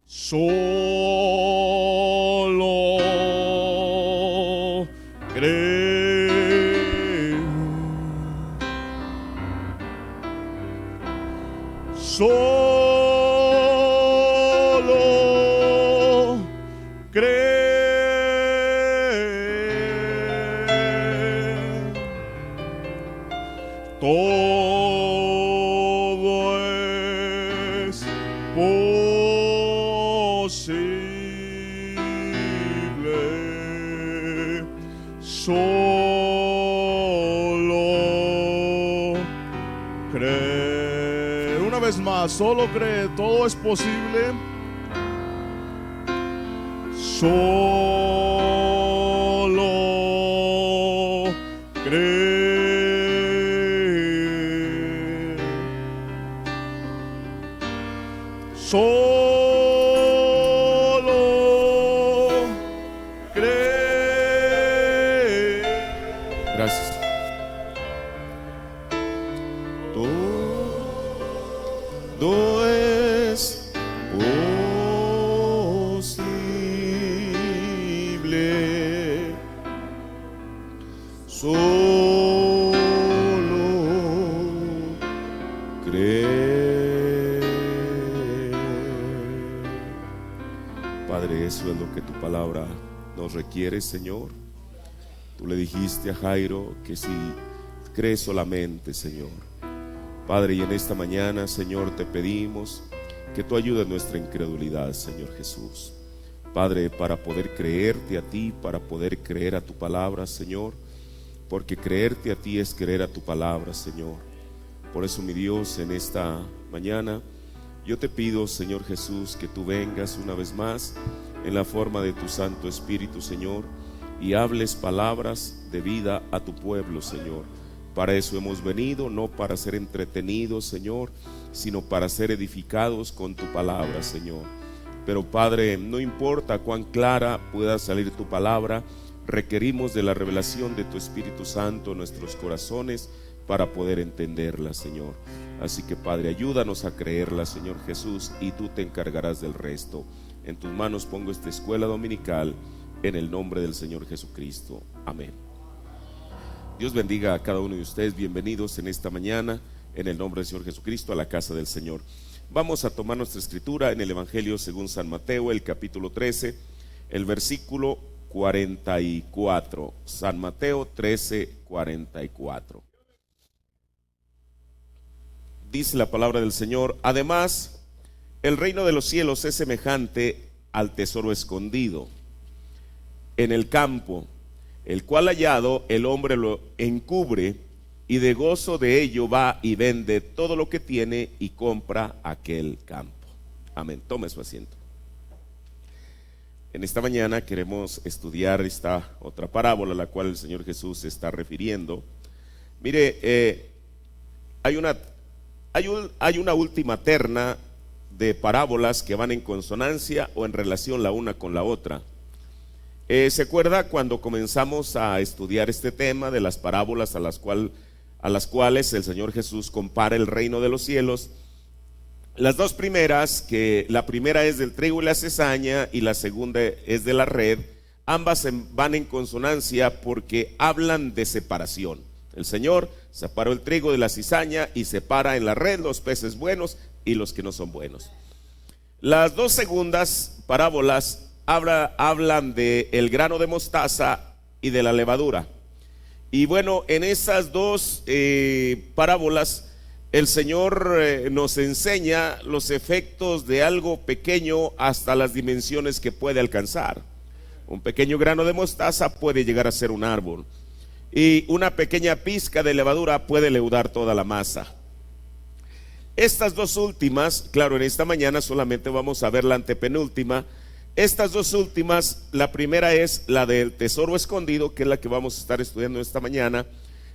Solo creo. Solo creo. Todo es posible. Solo cree. Una vez más, solo cree, todo es posible. Solo cree. Solo cree. Gracias. Todo es posible. Solo cree. Padre, eso es lo que tu palabra nos requiere, Señor. Tú le dijiste a Jairo que si crees solamente, Señor. Padre, y en esta mañana, Señor, te pedimos que tú ayudes nuestra incredulidad, Señor Jesús. Padre, para poder creerte a ti, para poder creer a tu palabra, Señor, porque creerte a ti es creer a tu palabra, Señor. Por eso, mi Dios, en esta mañana, yo te pido, Señor Jesús, que tú vengas una vez más en la forma de tu Santo Espíritu, Señor, y hables palabras de vida a tu pueblo, Señor. Para eso hemos venido, no para ser entretenidos, Señor, sino para ser edificados con tu palabra, Señor. Pero Padre, no importa cuán clara pueda salir tu palabra, requerimos de la revelación de tu Espíritu Santo en nuestros corazones para poder entenderla, Señor. Así que Padre, ayúdanos a creerla, Señor Jesús, y tú te encargarás del resto. En tus manos pongo esta escuela dominical, en el nombre del Señor Jesucristo. Amén. Dios bendiga a cada uno de ustedes. Bienvenidos en esta mañana, en el nombre del Señor Jesucristo, a la casa del Señor. Vamos a tomar nuestra escritura en el Evangelio según San Mateo, el capítulo 13, el versículo 44. San Mateo 13, 44. Dice la palabra del Señor: además, el reino de los cielos es semejante al tesoro escondido en el campo, el cual hallado el hombre lo encubre, y de gozo de ello va y vende todo lo que tiene y compra aquel campo. Amén. Tome su asiento. En esta mañana queremos estudiar esta otra parábola a la cual el Señor Jesús se está refiriendo. Mire, hay una última terna de parábolas que van en consonancia o en relación la una con la otra. ¿Se acuerda cuando comenzamos a estudiar este tema de las parábolas a las cuales el Señor Jesús compara el reino de los cielos? Las dos primeras, que la primera es del trigo y la cizaña y la segunda es de la red, ambas van en consonancia porque hablan de separación. El Señor separó el trigo de la cizaña y separa en la red los peces buenos y los que no son buenos. Las dos segundas parábolas hablan de el grano de mostaza y de la levadura. Y bueno, en esas dos parábolas el Señor nos enseña los efectos de algo pequeño hasta las dimensiones que puede alcanzar. Un pequeño grano de mostaza puede llegar a ser un árbol, y una pequeña pizca de levadura puede leudar toda la masa. Estas dos últimas, claro, en esta mañana solamente vamos a ver la antepenúltima. Estas dos últimas, la primera es la del tesoro escondido, que es la que vamos a estar estudiando esta mañana,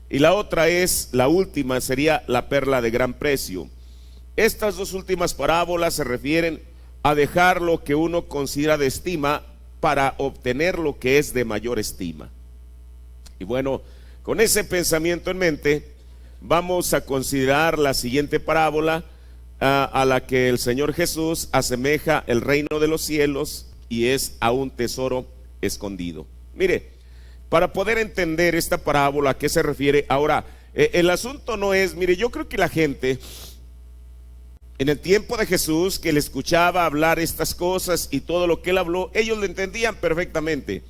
y la otra es, la última, sería la perla de gran precio. Estas dos últimas parábolas se refieren a dejar lo que uno considera de estima para obtener lo que es de mayor estima. Y bueno, con ese pensamiento en mente, vamos a considerar la siguiente parábola, a la que el Señor Jesús asemeja el reino de los cielos y es a un tesoro escondido. Mire, para poder entender esta parábola a qué se refiere, ahora, el asunto no es, mire, yo creo que la gente en el tiempo de Jesús que le escuchaba hablar estas cosas y todo lo que él habló, ellos lo entendían perfectamente,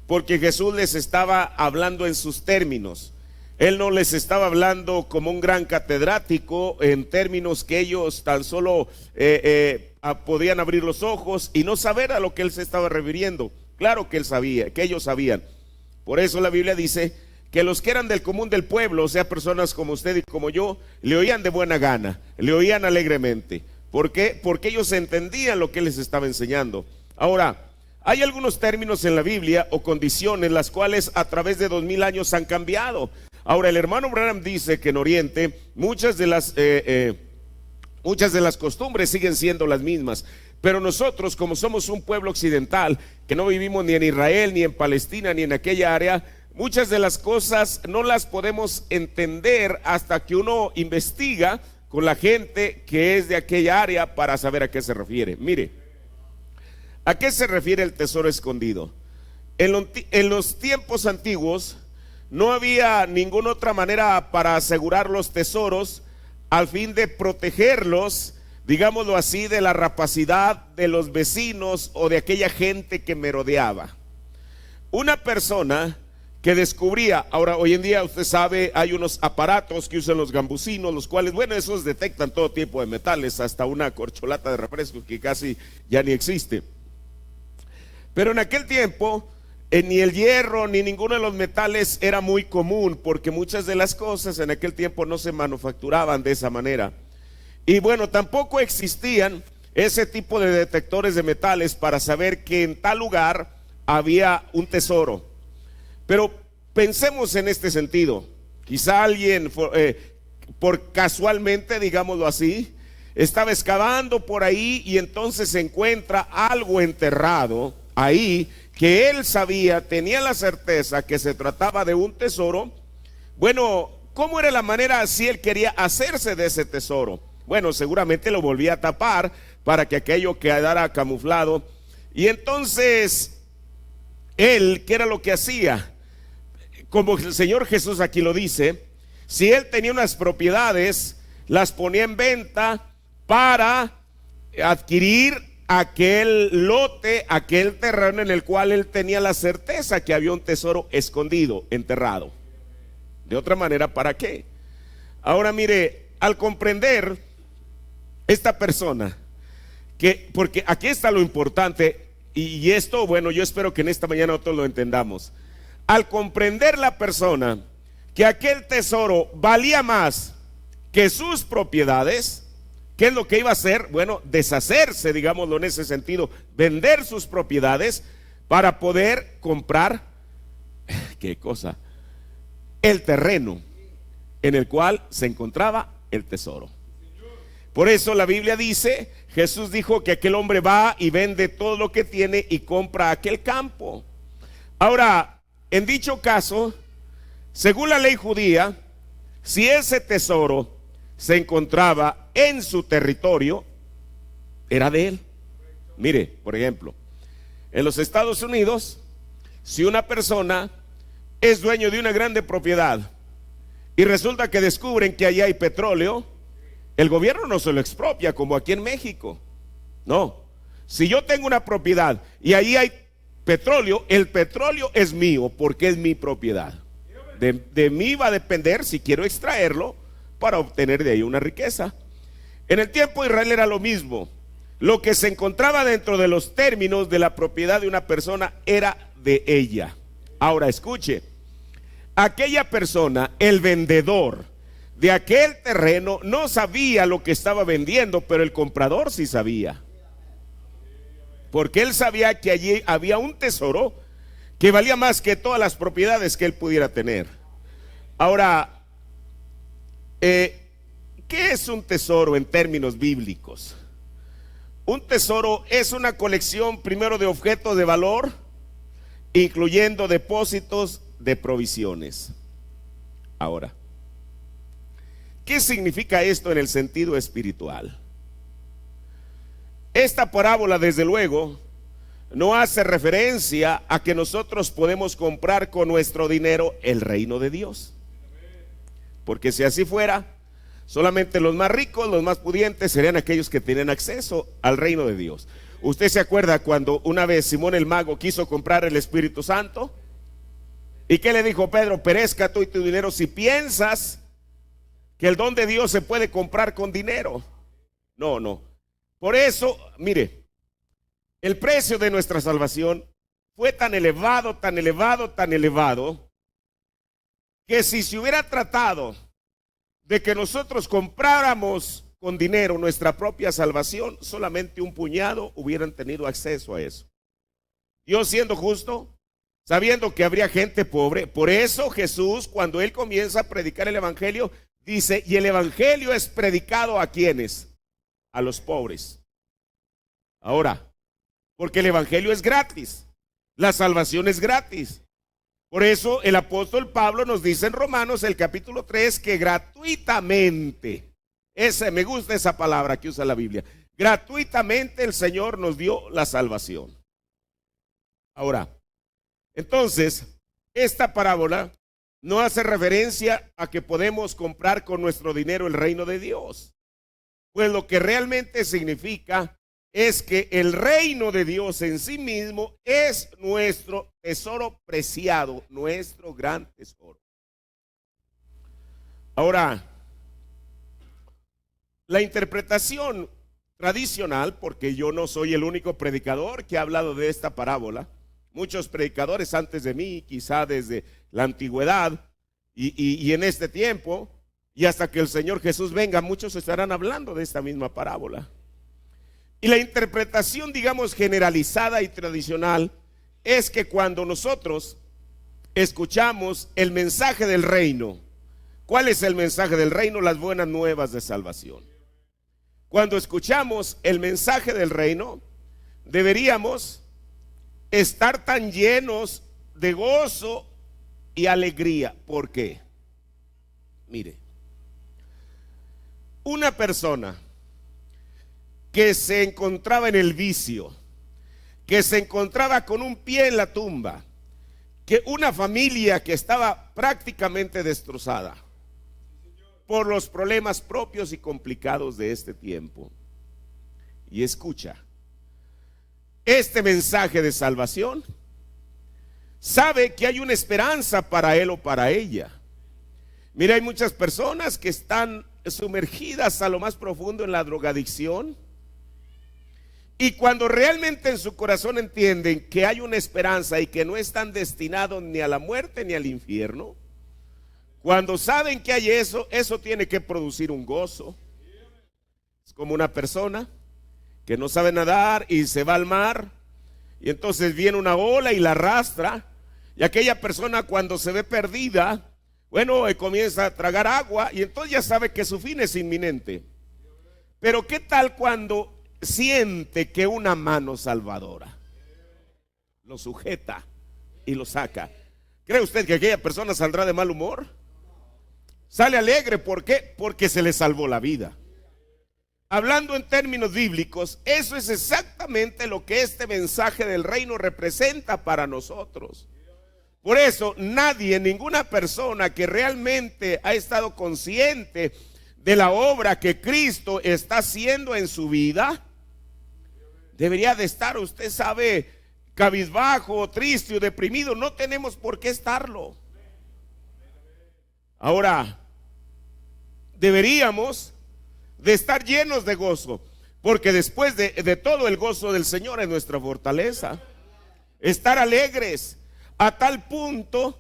porque Jesús les estaba hablando en sus términos. Él no les estaba hablando como un gran catedrático en términos que ellos tan solo podían abrir los ojos y no saber a lo que él se estaba refiriendo. Claro que él sabía, que ellos sabían. Por eso la Biblia dice que los que eran del común del pueblo, o sea, personas como usted y como yo, le oían de buena gana, le oían alegremente. ¿Por qué? Porque ellos entendían lo que él les estaba enseñando. Ahora, hay algunos términos en la Biblia o condiciones las cuales a través de 2000 años han cambiado. Ahora, el hermano Branham dice que en Oriente muchas de las costumbres siguen siendo las mismas, pero nosotros, como somos un pueblo occidental que no vivimos ni en Israel, ni en Palestina, ni en aquella área, muchas de las cosas no las podemos entender hasta que uno investiga con la gente que es de aquella área para saber a qué se refiere. Mire, ¿a qué se refiere el tesoro escondido? En los tiempos antiguos no había ninguna otra manera para asegurar los tesoros al fin de protegerlos, digámoslo así, de la rapacidad de los vecinos o de aquella gente que merodeaba. Una persona que descubría, ahora hoy en día usted sabe, hay unos aparatos que usan los gambusinos, los cuales, bueno, esos detectan todo tipo de metales, hasta una corcholata de refresco que casi ya ni existe. Pero en aquel tiempo ni el hierro ni ninguno de los metales era muy común, porque muchas de las cosas en aquel tiempo no se manufacturaban de esa manera. Y bueno, tampoco existían ese tipo de detectores de metales para saber que en tal lugar había un tesoro. Pero pensemos en este sentido. Quizá alguien por casualmente, digámoslo así, estaba excavando por ahí y entonces se encuentra algo enterrado ahí que él sabía, tenía la certeza que se trataba de un tesoro. Bueno, ¿cómo era la manera si él quería hacerse de ese tesoro? Bueno, seguramente lo volvía a tapar para que aquello quedara camuflado. Y entonces él, ¿qué era lo que hacía? Como el Señor Jesús aquí lo dice, si él tenía unas propiedades, las ponía en venta para adquirir aquel lote, aquel terreno en el cual él tenía la certeza que había un tesoro escondido, enterrado. De otra manera, ¿para qué? Ahora mire, al comprender esta persona, porque aquí está lo importante, y esto, bueno, yo espero que en esta mañana nosotros lo entendamos. Al comprender la persona que aquel tesoro valía más que sus propiedades, ¿qué es lo que iba a hacer? Bueno, deshacerse, digámoslo en ese sentido, vender sus propiedades para poder comprar, ¿qué cosa? El terreno en el cual se encontraba el tesoro. Por eso la Biblia dice, Jesús dijo que aquel hombre va y vende todo lo que tiene y compra aquel campo. Ahora, en dicho caso, según la ley judía, si ese tesoro se encontraba en su territorio, era de él. Mire, por ejemplo, en los Estados Unidos, si una persona es dueño de una grande propiedad y resulta que descubren que allá hay petróleo, el gobierno no se lo expropia como aquí en México. No, si yo tengo una propiedad y ahí hay petróleo, el petróleo es mío porque es mi propiedad. De mí va a depender si quiero extraerlo para obtener de ahí una riqueza. En el tiempo de Israel era lo mismo. Lo que se encontraba dentro de los términos de la propiedad de una persona era de ella. Ahora escuche, aquella persona, el vendedor de aquel terreno, no sabía lo que estaba vendiendo, pero el comprador sí sabía. Porque él sabía que allí había un tesoro que valía más que todas las propiedades que él pudiera tener. Ahora, ¿qué es un tesoro en términos bíblicos? Un tesoro es una colección primero de objetos de valor, incluyendo depósitos de provisiones. Ahora, ¿qué significa esto en el sentido espiritual? Esta parábola, desde luego, no hace referencia a que nosotros podemos comprar con nuestro dinero el reino de Dios. Porque si así fuera, solamente los más ricos, los más pudientes serían aquellos que tienen acceso al reino de Dios. ¿Usted se acuerda cuando una vez Simón el mago quiso comprar el Espíritu Santo? ¿Y qué le dijo Pedro? Perezca tú y tu dinero si piensas que el don de Dios se puede comprar con dinero. No, no. Por eso, mire, el precio de nuestra salvación fue tan elevado, tan elevado, tan elevado, que si se hubiera tratado de que nosotros compráramos con dinero nuestra propia salvación, solamente un puñado hubieran tenido acceso a eso. Dios, siendo justo, sabiendo que habría gente pobre, por eso Jesús, cuando Él comienza a predicar el Evangelio, dice, y el Evangelio es predicado ¿a quiénes? A los pobres. Ahora, porque el Evangelio es gratis, la salvación es gratis. Por eso el apóstol Pablo nos dice en Romanos el capítulo 3 que gratuitamente, me gusta esa palabra que usa la Biblia, gratuitamente el Señor nos dio la salvación. Ahora, entonces, esta parábola no hace referencia a que podemos comprar con nuestro dinero el reino de Dios. Pues lo que realmente significa es que el reino de Dios en sí mismo es nuestro tesoro preciado, nuestro gran tesoro. Ahora, la interpretación tradicional, porque yo no soy el único predicador que ha hablado de esta parábola, muchos predicadores antes de mí, quizá desde la antigüedad y en este tiempo, y hasta que el Señor Jesús venga, muchos estarán hablando de esta misma parábola. Y la interpretación, digamos, generalizada y tradicional es que cuando nosotros escuchamos el mensaje del reino, ¿cuál es el mensaje del reino? Las buenas nuevas de salvación. Cuando escuchamos el mensaje del reino, deberíamos estar tan llenos de gozo y alegría. ¿Por qué? Mire, una persona que se encontraba en el vicio, que se encontraba con un pie en la tumba, que una familia que estaba prácticamente destrozada por los problemas propios y complicados de este tiempo, y escucha este mensaje de salvación, sabe que hay una esperanza para él o para ella. Mira, hay muchas personas que están sumergidas a lo más profundo en la drogadicción, y cuando realmente en su corazón entienden que hay una esperanza y que no están destinados ni a la muerte ni al infierno, cuando saben que hay eso, eso tiene que producir un gozo. Es como una persona que no sabe nadar y se va al mar, y entonces viene una ola y la arrastra, y aquella persona cuando se ve perdida, bueno, comienza a tragar agua y entonces ya sabe que su fin es inminente. Pero ¿qué tal cuando siente que una mano salvadora lo sujeta y lo saca? ¿Cree usted que aquella persona saldrá de mal humor? Sale alegre. ¿Por qué? Porque se le salvó la vida. Hablando en términos bíblicos, eso es exactamente lo que este mensaje del reino representa para nosotros. Por eso nadie, ninguna persona que realmente ha estado consciente de la obra que Cristo está haciendo en su vida, debería de estar, usted sabe, cabizbajo, triste o deprimido. No tenemos por qué estarlo. Ahora, deberíamos de estar llenos de gozo, porque después de todo, el gozo del Señor es nuestra fortaleza. Estar alegres a tal punto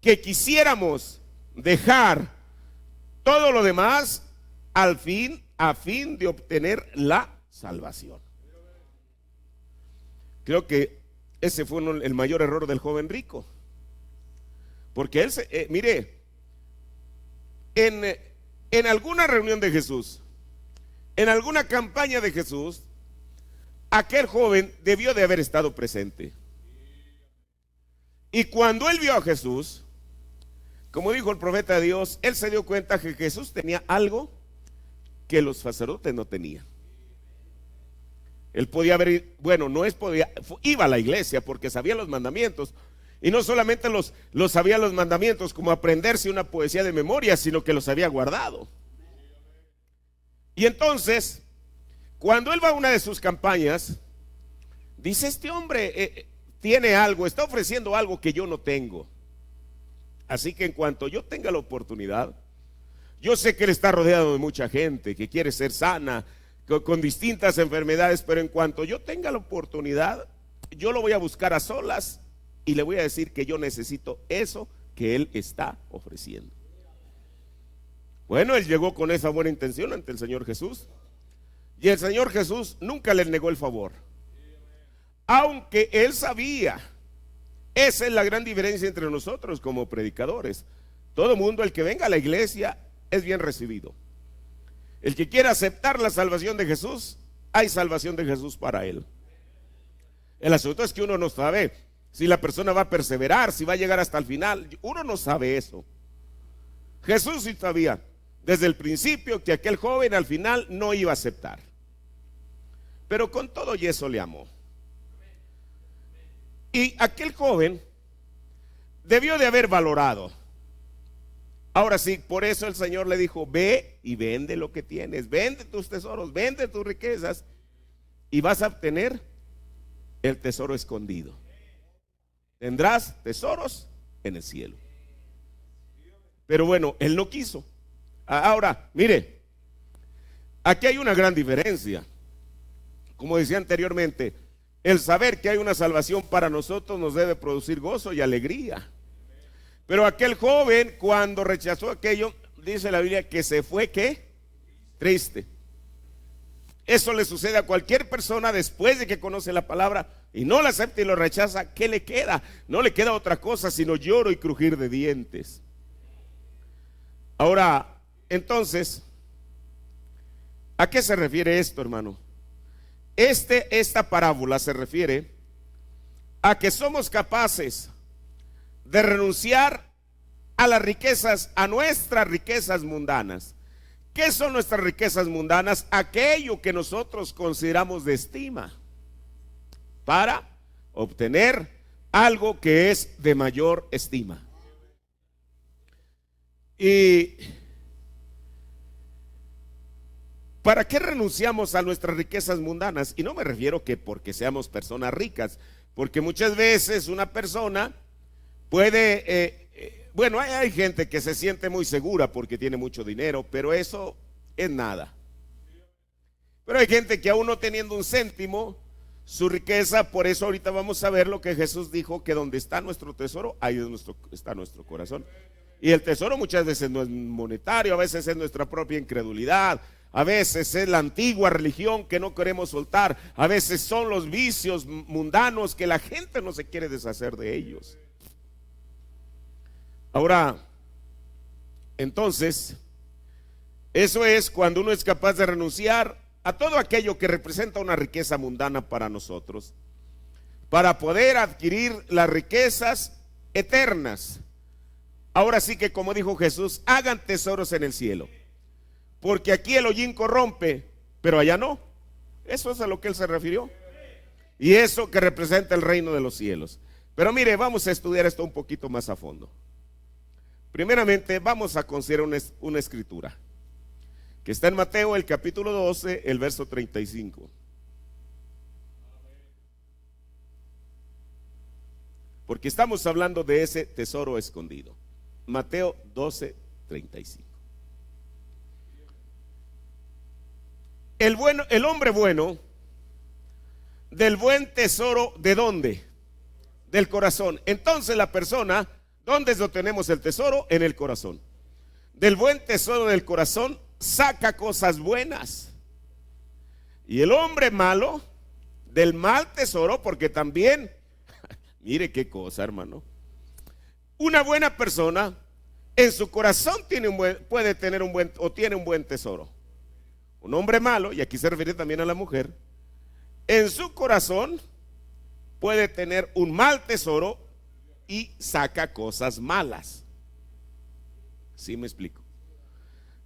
que quisiéramos dejar todo lo demás a fin de obtener la salvación. Creo que ese fue el mayor error del joven rico, porque él mire, en alguna reunión de Jesús, en alguna campaña de Jesús, aquel joven debió de haber estado presente. Y cuando él vio a Jesús, como dijo el profeta de Dios, él se dio cuenta que Jesús tenía algo que los sacerdotes no tenían. Él podía haber, bueno, no es podía, iba a la iglesia porque sabía los mandamientos. Y no solamente los sabía los mandamientos, como aprenderse una poesía de memoria, sino que los había guardado. Y entonces, cuando él va a una de sus campañas, dice: este hombre tiene algo, está ofreciendo algo que yo no tengo. Así que en cuanto yo tenga la oportunidad, yo sé que él está rodeado de mucha gente que quiere ser sana, con distintas enfermedades, pero en cuanto yo tenga la oportunidad, yo lo voy a buscar a solas y le voy a decir que yo necesito eso que él está ofreciendo. Bueno, él llegó con esa buena intención ante el Señor Jesús, y el Señor Jesús nunca le negó el favor, aunque él sabía. Esa es la gran diferencia entre nosotros como predicadores. Todo mundo, el que venga a la iglesia, es bien recibido. El que quiera aceptar la salvación de Jesús, hay salvación de Jesús para él. El asunto es que uno no sabe si la persona va a perseverar, si va a llegar hasta el final. Uno no sabe eso. Jesús sí sabía desde el principio que aquel joven al final no iba a aceptar, pero con todo y eso le amó. Y aquel joven debió de haber valorado. Ahora sí, por eso el Señor le dijo: ve y vende lo que tienes, vende tus tesoros, vende tus riquezas, y vas a obtener el tesoro escondido. Tendrás tesoros en el cielo. Pero bueno, él no quiso. Ahora, mire, aquí hay una gran diferencia. Como decía anteriormente, el saber que hay una salvación para nosotros nos debe producir gozo y alegría. Pero aquel joven, cuando rechazó aquello, dice la Biblia que se fue, ¿qué? Triste. Eso le sucede a cualquier persona después de que conoce la palabra y no la acepta y lo rechaza. ¿Qué le queda? No le queda otra cosa sino lloro y crujir de dientes. Ahora, entonces, ¿a qué se refiere esto, hermano? Esta parábola se refiere a que somos capaces de renunciar a las riquezas, a nuestras riquezas mundanas. ¿Qué son nuestras riquezas mundanas? Aquello que nosotros consideramos de estima, para obtener algo que es de mayor estima. ¿Y para qué renunciamos a nuestras riquezas mundanas? Y no me refiero que porque seamos personas ricas, porque muchas veces una persona puede, bueno, hay gente que se siente muy segura porque tiene mucho dinero, pero eso es nada. Pero hay gente que aún no teniendo un céntimo, su riqueza, por eso ahorita vamos a ver lo que Jesús dijo, que donde está nuestro tesoro, ahí está nuestro corazón. Y el tesoro muchas veces no es monetario, a veces es nuestra propia incredulidad, a veces es la antigua religión que no queremos soltar, a veces son los vicios mundanos que la gente no se quiere deshacer de ellos. Ahora, entonces, eso es cuando uno es capaz de renunciar a todo aquello que representa una riqueza mundana para nosotros, para poder adquirir las riquezas eternas. Ahora sí que, como dijo Jesús, hagan tesoros en el cielo, porque aquí el hollín corrompe, pero allá no. Eso es a lo que él se refirió, y eso que representa el reino de los cielos. Pero mire, vamos a estudiar esto un poquito más a fondo. Primeramente vamos a considerar una escritura que está en Mateo, el capítulo 12, el verso 35. Porque estamos hablando de ese tesoro escondido. Mateo 12, 35. El hombre bueno, del buen tesoro, ¿de dónde? Del corazón. Entonces la persona, ¿dónde es donde tenemos el tesoro? En el corazón. Del buen tesoro del corazón saca cosas buenas. Y el hombre malo, del mal tesoro, porque también, mire qué cosa, hermano. Una buena persona en su corazón puede tener un buen tesoro. Un hombre malo, y aquí se refiere también a la mujer, en su corazón puede tener un mal tesoro y saca cosas malas. ¿Sí me explico?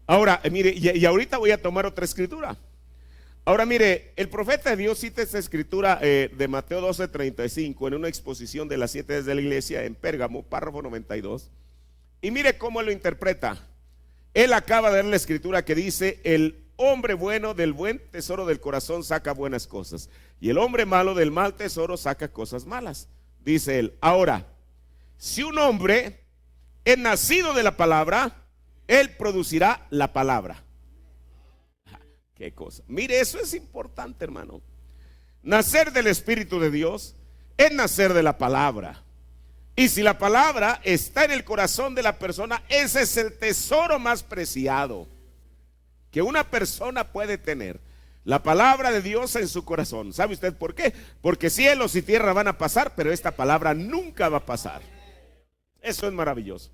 Ahora, mire, y ahorita voy a tomar otra escritura. Ahora mire, el profeta de Dios cita esta escritura de Mateo 12:35 en una exposición de las 7 desde la iglesia en Pérgamo, párrafo 92. Y mire cómo lo interpreta. Él acaba de dar la escritura que dice: el hombre bueno del buen tesoro del corazón saca buenas cosas, y el hombre malo del mal tesoro saca cosas malas. Dice él: ahora, si un hombre es nacido de la palabra, él producirá la palabra. Qué cosa. Mire, eso es importante, hermano. Nacer del Espíritu de Dios es nacer de la palabra. Y si la palabra está en el corazón de la persona, ese es el tesoro más preciado que una persona puede tener. La palabra de Dios en su corazón. ¿Sabe usted por qué? Porque cielos y tierra van a pasar, pero esta palabra nunca va a pasar. Eso es maravilloso.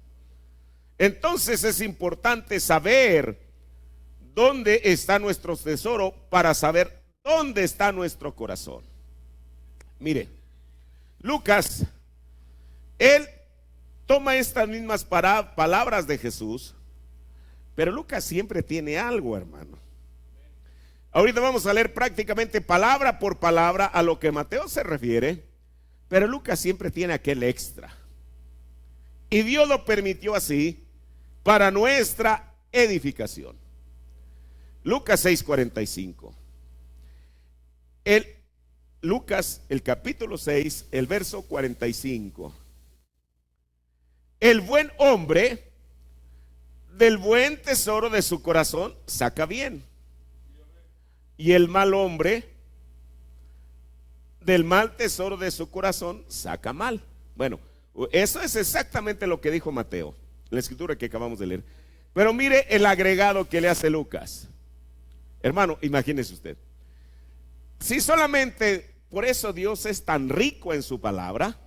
Entonces es importante saber dónde está nuestro tesoro para saber dónde está nuestro corazón. Mire, Lucas, él toma estas mismas palabras de Jesús, pero Lucas siempre tiene algo, hermano. Ahorita vamos a leer prácticamente palabra por palabra a lo que Mateo se refiere, pero Lucas siempre tiene aquel extra. Y Dios lo permitió así para nuestra edificación. Lucas 6:45. Lucas, el capítulo 6, el verso 45. El buen hombre del buen tesoro de su corazón saca bien, y el mal hombre del mal tesoro de su corazón saca mal. Bueno, eso es exactamente lo que dijo Mateo, la escritura que acabamos de leer. Pero mire el agregado que le hace Lucas. Hermano, imagínese usted, si solamente por eso Dios es tan rico en su palabra,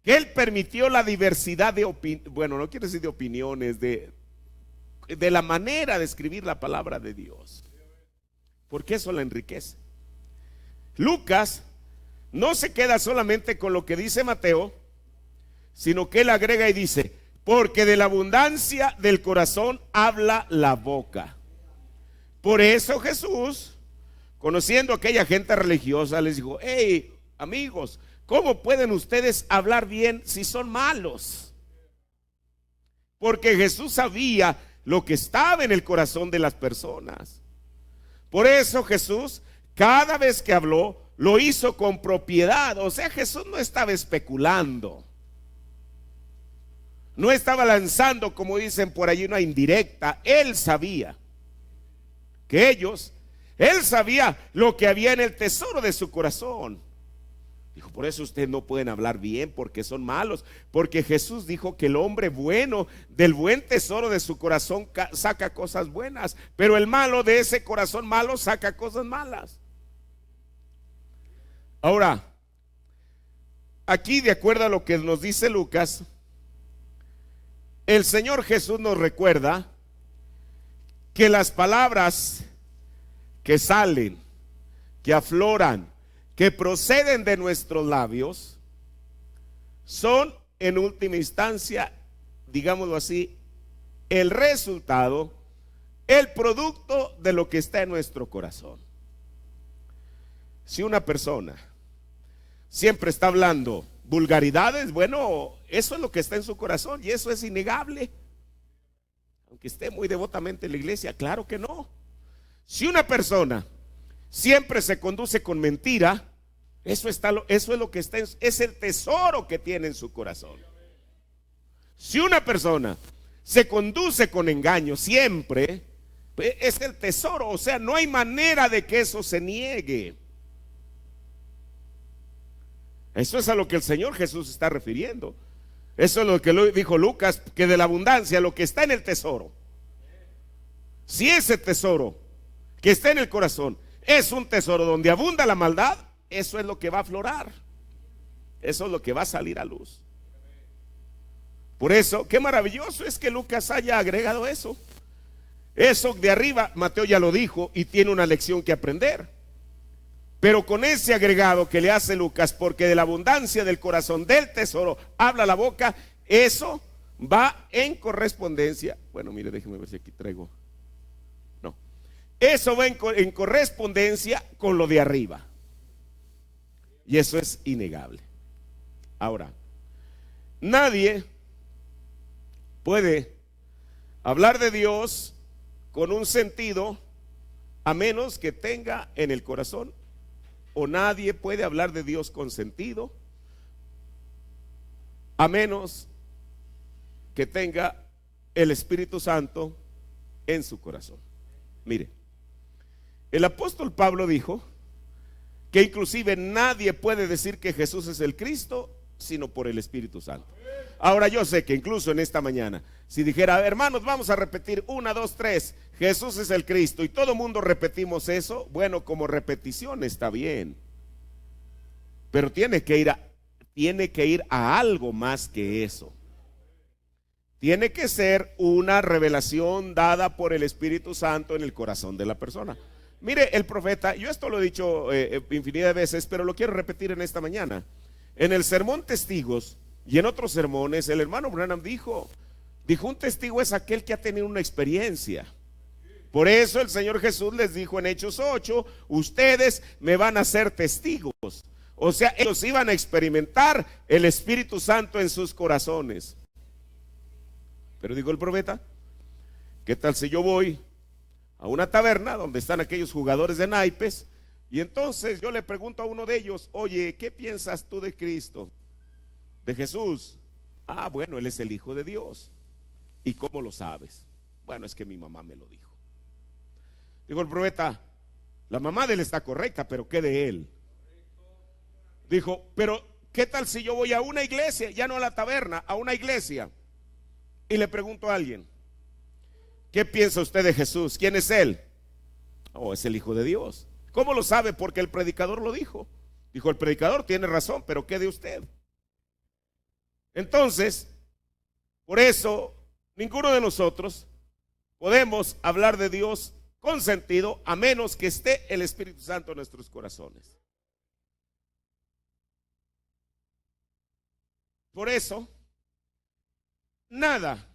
que Él permitió la diversidad de bueno, no quiero decir de opiniones, de la manera de escribir la palabra de Dios, porque eso la enriquece. Lucas no se queda solamente con lo que dice Mateo, sino que él agrega y dice: porque de la abundancia del corazón habla la boca. Por eso Jesús, conociendo a aquella gente religiosa, les dijo: hey, amigos, ¿cómo pueden ustedes hablar bien si son malos? Porque Jesús sabía lo que estaba en el corazón de las personas. Por eso Jesús, cada vez que habló, lo hizo con propiedad. O sea, Jesús no estaba especulando, no estaba lanzando, como dicen por allí, una indirecta. Él sabía que él sabía lo que había en el tesoro de su corazón. Dijo: por eso ustedes no pueden hablar bien, porque son malos. Porque Jesús dijo que el hombre bueno del buen tesoro de su corazón saca cosas buenas, pero el malo de ese corazón malo saca cosas malas. Ahora, aquí, de acuerdo a lo que nos dice Lucas, el Señor Jesús nos recuerda que las palabras que salen, que afloran, que proceden de nuestros labios, son en última instancia, digámoslo así, el resultado, el producto de lo que está en nuestro corazón. Si una persona siempre está hablando vulgaridades, bueno, eso es lo que está en su corazón, y eso es innegable. Aunque esté muy devotamente en la iglesia, claro que no. Si una persona siempre se conduce con mentira, eso es lo que está, es el tesoro que tiene en su corazón. Si una persona se conduce con engaño siempre, pues es el tesoro. O sea, no hay manera de que eso se niegue. Eso es a lo que el Señor Jesús está refiriendo. Eso es lo que dijo Lucas, que de la abundancia, lo que está en el tesoro. Si ese tesoro que está en el corazón es un tesoro donde abunda la maldad, eso es lo que va a aflorar. Eso es lo que va a salir a luz. Por eso, qué maravilloso es que Lucas haya agregado eso. Eso de arriba, Mateo ya lo dijo y tiene una lección que aprender. Pero con ese agregado que le hace Lucas, porque de la abundancia del corazón, del tesoro, habla la boca, eso va en correspondencia. Bueno, mire, déjeme ver si aquí traigo. No. eso va en correspondencia con lo de arriba. Y eso es innegable. Ahora, nadie puede hablar de Dios con un sentido a menos que tenga en el corazón, o nadie puede hablar de Dios con sentido a menos que tenga el Espíritu Santo en su corazón. Mire, el apóstol Pablo dijo que inclusive nadie puede decir que Jesús es el Cristo sino por el Espíritu Santo. Ahora yo sé que incluso en esta mañana, si dijera, hermanos, vamos a repetir 1, 2, 3, Jesús es el Cristo, y todo mundo repetimos eso, bueno, como repetición está bien, pero tiene que ir a algo más que eso. Tiene que ser una revelación dada por el Espíritu Santo en el corazón de la persona. Mire, el profeta, yo esto lo he dicho infinidad de veces, pero lo quiero repetir en esta mañana. En el sermón Testigos y en otros sermones, el hermano Branham dijo, un testigo es aquel que ha tenido una experiencia. Por eso el Señor Jesús les dijo en Hechos 8, ustedes me van a ser testigos. O sea, ellos iban a experimentar el Espíritu Santo en sus corazones. Pero dijo el profeta, ¿qué tal si yo voy a una taberna donde están aquellos jugadores de naipes? Y entonces yo le pregunto a uno de ellos, oye, ¿qué piensas tú de Cristo? De Jesús. Ah, bueno, Él es el Hijo de Dios. ¿Y cómo lo sabes? Bueno, es que mi mamá me lo dijo. Dijo el profeta, la mamá de él está correcta, pero ¿qué de él? Dijo, pero ¿qué tal si yo voy a una iglesia, ya no a la taberna, a una iglesia, y le pregunto a alguien, ¿qué piensa usted de Jesús? ¿Quién es Él? Oh, es el Hijo de Dios. ¿Cómo lo sabe? Porque el predicador lo dijo. Dijo, el predicador tiene razón, pero ¿qué de usted? Entonces, por eso, ninguno de nosotros podemos hablar de Dios con sentido a menos que esté el Espíritu Santo en nuestros corazones. Por eso, nada,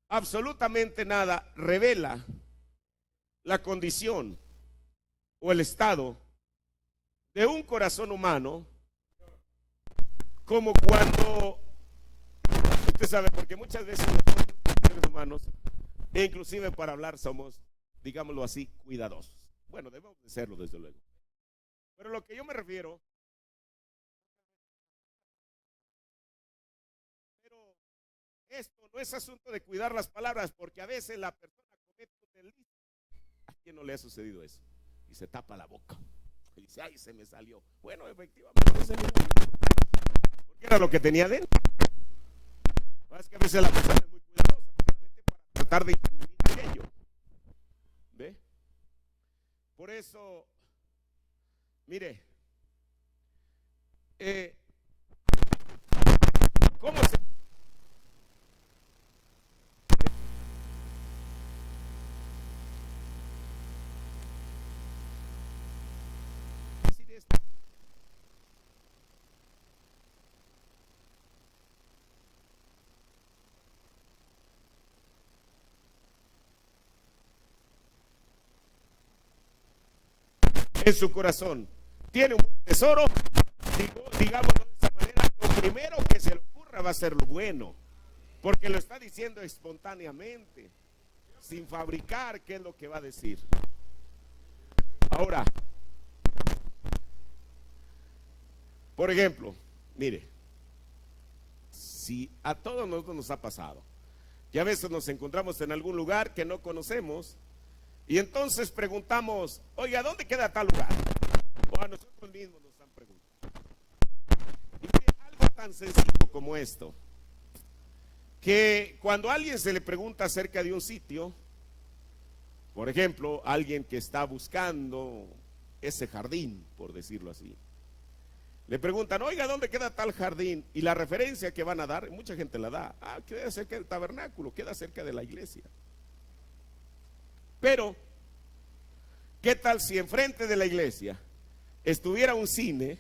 absolutamente nada revela la condición o el estado de un corazón humano como cuando, usted sabe, porque muchas veces nosotros, seres humanos, e inclusive para hablar somos, digámoslo así, cuidadosos. Bueno, debemos de serlo desde luego. Pero lo que yo me refiero, pero esto no es asunto de cuidar las palabras, porque a veces la persona comete un delito. ¿A quién no le ha sucedido eso? Y se tapa la boca. Y dice, ay, se me salió. Bueno, efectivamente se me salió. Porque era lo que tenía dentro. Es que a veces la persona es muy cuidadosa, precisamente para tratar de encubrir aquello. ¿Ve? Por eso, mire, ¿cómo se decir esto? En su corazón tiene un buen tesoro, digámoslo de esa manera, lo primero que se le ocurra va a ser lo bueno, porque lo está diciendo espontáneamente, sin fabricar qué es lo que va a decir. Ahora, por ejemplo, mire, si a todos nosotros nos ha pasado, que a veces nos encontramos en algún lugar que no conocemos, y entonces preguntamos, oiga, ¿dónde queda tal lugar? O a nosotros mismos nos han preguntado. Y mire, algo tan sencillo como esto, que cuando a alguien se le pregunta acerca de un sitio, por ejemplo, alguien que está buscando ese jardín, por decirlo así, le preguntan, oiga, ¿dónde queda tal jardín? Y la referencia que van a dar, mucha gente la da, queda cerca del tabernáculo, queda cerca de la iglesia. Pero, ¿qué tal si enfrente de la iglesia estuviera un cine?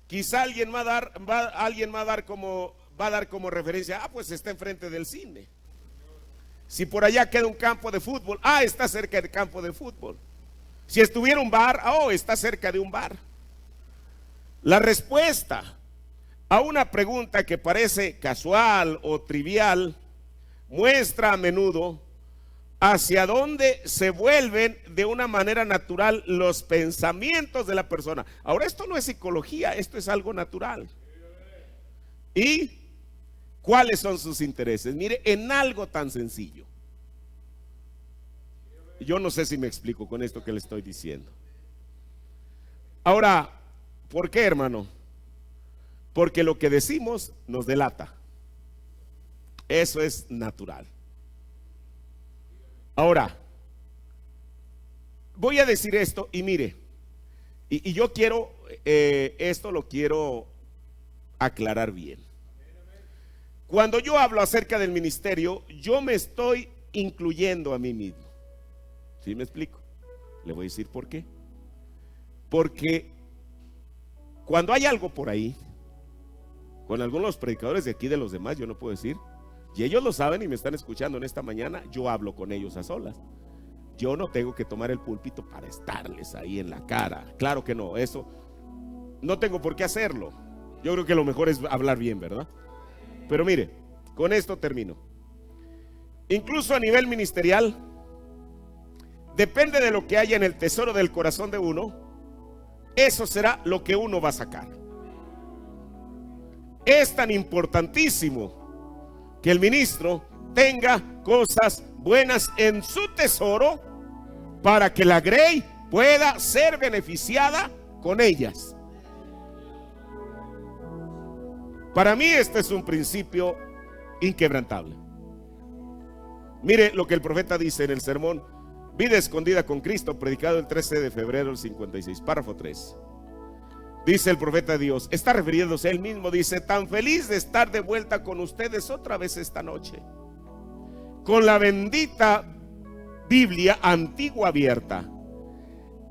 Quizá alguien va a dar como referencia, pues está enfrente del cine. Si por allá queda un campo de fútbol, está cerca del campo de fútbol. Si estuviera un bar, está cerca de un bar. La respuesta a una pregunta que parece casual o trivial muestra a menudo hacia dónde se vuelven de una manera natural los pensamientos de la persona. Ahora, esto no es psicología, esto es algo natural. ¿Y cuáles son sus intereses? Mire, en algo tan sencillo. Yo no sé si me explico con esto que le estoy diciendo. Ahora, ¿por qué, hermano? Porque lo que decimos nos delata. Eso es natural. Ahora, voy a decir esto y mire, y yo quiero, esto lo quiero aclarar bien. Cuando yo hablo acerca del ministerio, yo me estoy incluyendo a mí mismo. ¿Sí me explico? Le voy a decir por qué. Porque cuando hay algo por ahí, con algunos de los predicadores de aquí, de los demás, yo no puedo decir, y ellos lo saben y me están escuchando en esta mañana, yo hablo con ellos a solas. Yo no tengo que tomar el púlpito para estarles ahí en la cara. Claro que no, eso no tengo por qué hacerlo. Yo creo que lo mejor es hablar bien, ¿verdad? Pero mire, con esto termino. Incluso a nivel ministerial, depende de lo que haya en el tesoro del corazón de uno, eso será lo que uno va a sacar. Es tan importantísimo que el ministro tenga cosas buenas en su tesoro para que la grey pueda ser beneficiada con ellas. Para mí este es un principio inquebrantable. Mire lo que el profeta dice en el sermón Vida escondida con Cristo, predicado el 13 de febrero del 56, párrafo 3. Dice el profeta Dios, está refiriéndose a él mismo, dice: tan feliz de estar de vuelta con ustedes otra vez esta noche, con la bendita Biblia antigua abierta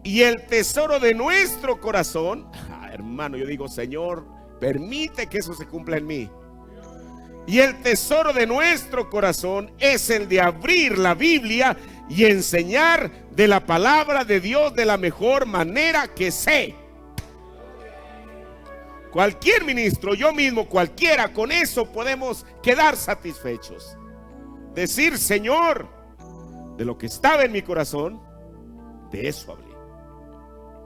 y el tesoro de nuestro corazón. Hermano, yo digo, Señor, permite que eso se cumpla en mí. Y el tesoro de nuestro corazón es el de abrir la Biblia y enseñar de la palabra de Dios de la mejor manera que sé. Cualquier ministro, yo mismo, cualquiera, con eso podemos quedar satisfechos. Decir: Señor, de lo que estaba en mi corazón, de eso hablé.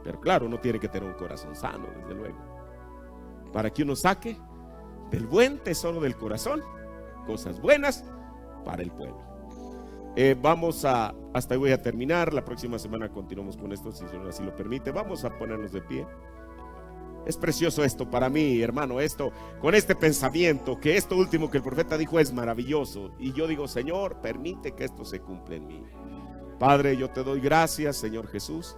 Pero claro, uno tiene que tener un corazón sano, desde luego, para que uno saque del buen tesoro del corazón cosas buenas para el pueblo. Hasta ahí voy a terminar. La próxima semana continuamos con esto, si el Señor así lo permite. Vamos a ponernos de pie. Es precioso esto para mí, hermano, esto, con este pensamiento, que esto último que el profeta dijo es maravilloso. Y yo digo: Señor, permite que esto se cumpla en mí. Padre, yo te doy gracias, Señor Jesús,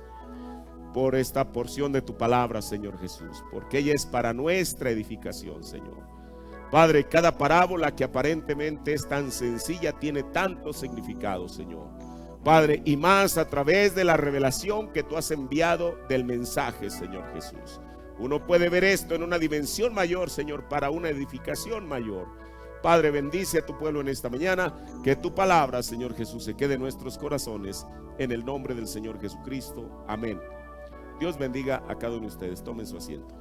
por esta porción de tu palabra, Señor Jesús, porque ella es para nuestra edificación, Señor. Padre, cada parábola que aparentemente es tan sencilla tiene tanto significado, Señor. Padre, y más a través de la revelación que tú has enviado del mensaje, Señor Jesús. Uno puede ver esto en una dimensión mayor, Señor, para una edificación mayor. Padre, bendice a tu pueblo en esta mañana, que tu palabra, Señor Jesús, se quede en nuestros corazones, en el nombre del Señor Jesucristo. Amén. Dios bendiga a cada uno de ustedes. Tomen su asiento.